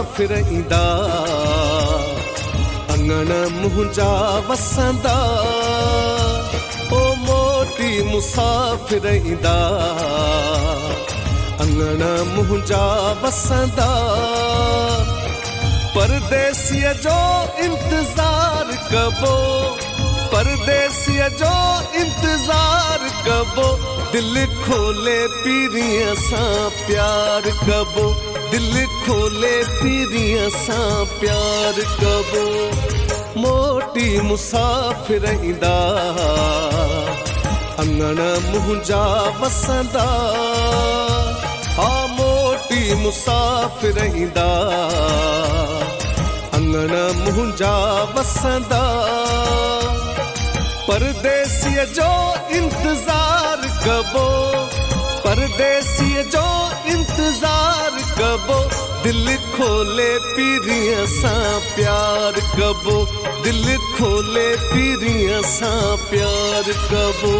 मुसाफ़िरईंदा अंगण मुंहिंजा वसंदा ओ मोटी मुसाफ़िरईंदा अंगण मुंहिंजा वसंदा परदेसीअ जो इंतज़ार कबो परदेसीअ जो इंतज़ार कबो दिल खोले पीरीअ सां प्यार कबो दिल खोले पीरीअ सां प्यार कबो मोटी मुसाफ़िरईंदा अंगण मुंहिंजा वसंदा हा मोटी मुसाफ़िरईंदा अंगण मुंहिंजा वसंदा परदेसीअ जो इंतज़ार कबो परदेसीअ जो इंतज़ार कबो दिल खोले पीरीअ सां प्यार कबो दिल खोले पीरीअ सां प्यार कबो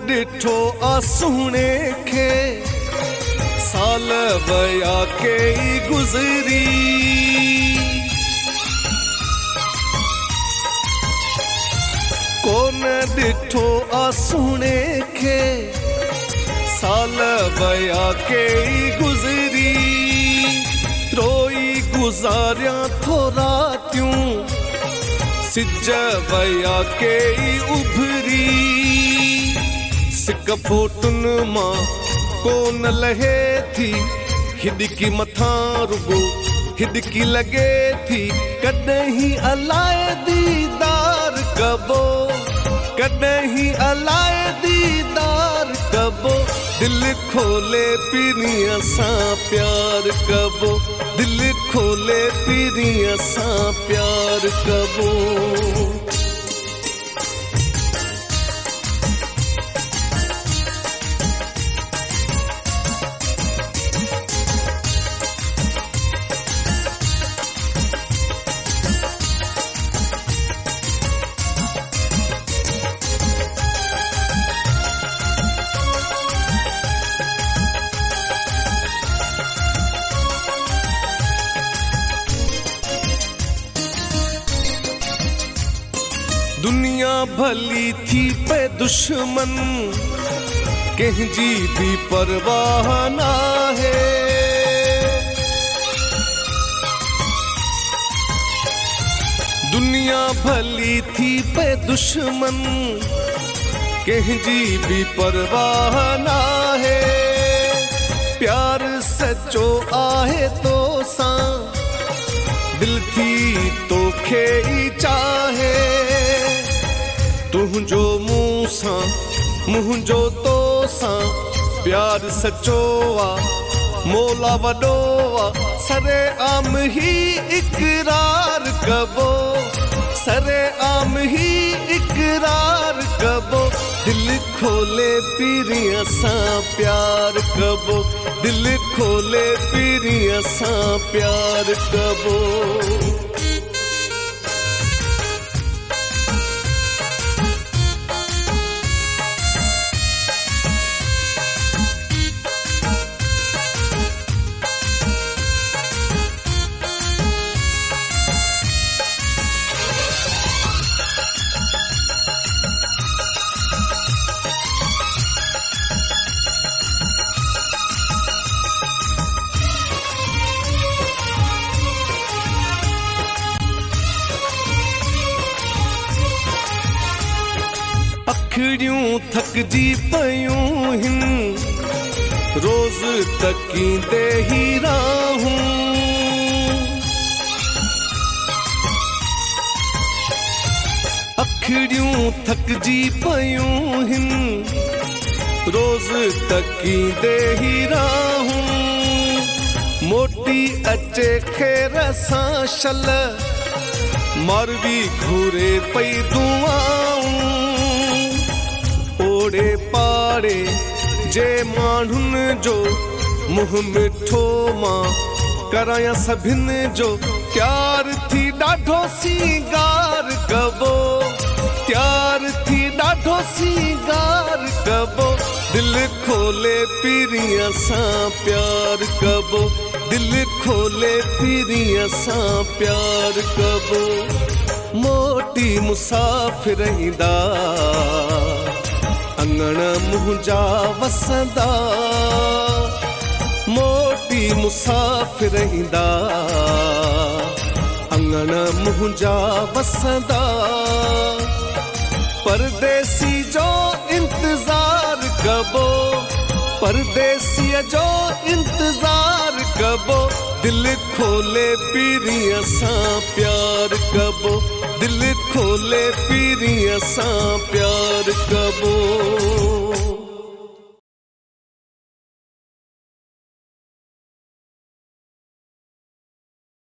डिठो आसूणे खे साल वया कई गुज़री कोन डिठो आसूणे खे साल वया कई गुज़री रोई गुज़ारिया थो रातियूं सिज वया कई उभरी सिक फोटुन मां कोन लहे थी हिदकी मथां रुगो हिदकी लगे थी कॾहिं अलाए दीदार कबो कॾहिं अलाए दीदार कबो दिल खोले पीरीअ सां प्यार कबो दिल खोले पीरीअ सां प्यार कबो दुनिया भली थी पे दुश्मन कंहिंजी भी परवाह नाहे दुनिया भली थी पे दुश्मन कंहिंजी भी परवाह नाहे प्यार सच्चो आहे तो सां दिल थी तोखे ई चाहे तुंहिंजो मूं सां मुंहिंजो तो सां प्यार सच्चो आ मौला वॾो आ सरे आम ही इक़रार कबो सरे आम ही इक़रार कबो दिल खोले पीरीअ सां प्यार कबो दिल खोले पीरीअ सां प्यार कबो अखिड़ियूं थकजी पयूं हिन रोज़ तकींदे ही राहूं अखिड़ियूं थकजी पयूं हिन रोज़ तकींदे ही रहूं मोटी अचे खेर सां शल मारवी घूरे पई दुआऊं ओड़े पाड़े जे माण्हुनि जो मुंहुं मिठो मां कराया सभिनि जो प्यार थी ॾाढो सींगार कबो प्यार थी ॾाढो सींगार कबो दिल खोले पीरीअ सां प्यार कबो दिल खोले पीरीअ सां प्यार कबो मोटी मुसाफ़िर ईंदा अंगण मुंहिंजा वसंदा मोटी मुसाफ़िर ईंदा अंगण मुंहिंजा वसंदा परदेसी जो इंतज़ार कबो परदेसीअ जो इंतज़ार कबो दिल खोले पीरीअ सां प्यार कबो दिल खोले पीरीअ सां प्यार कबो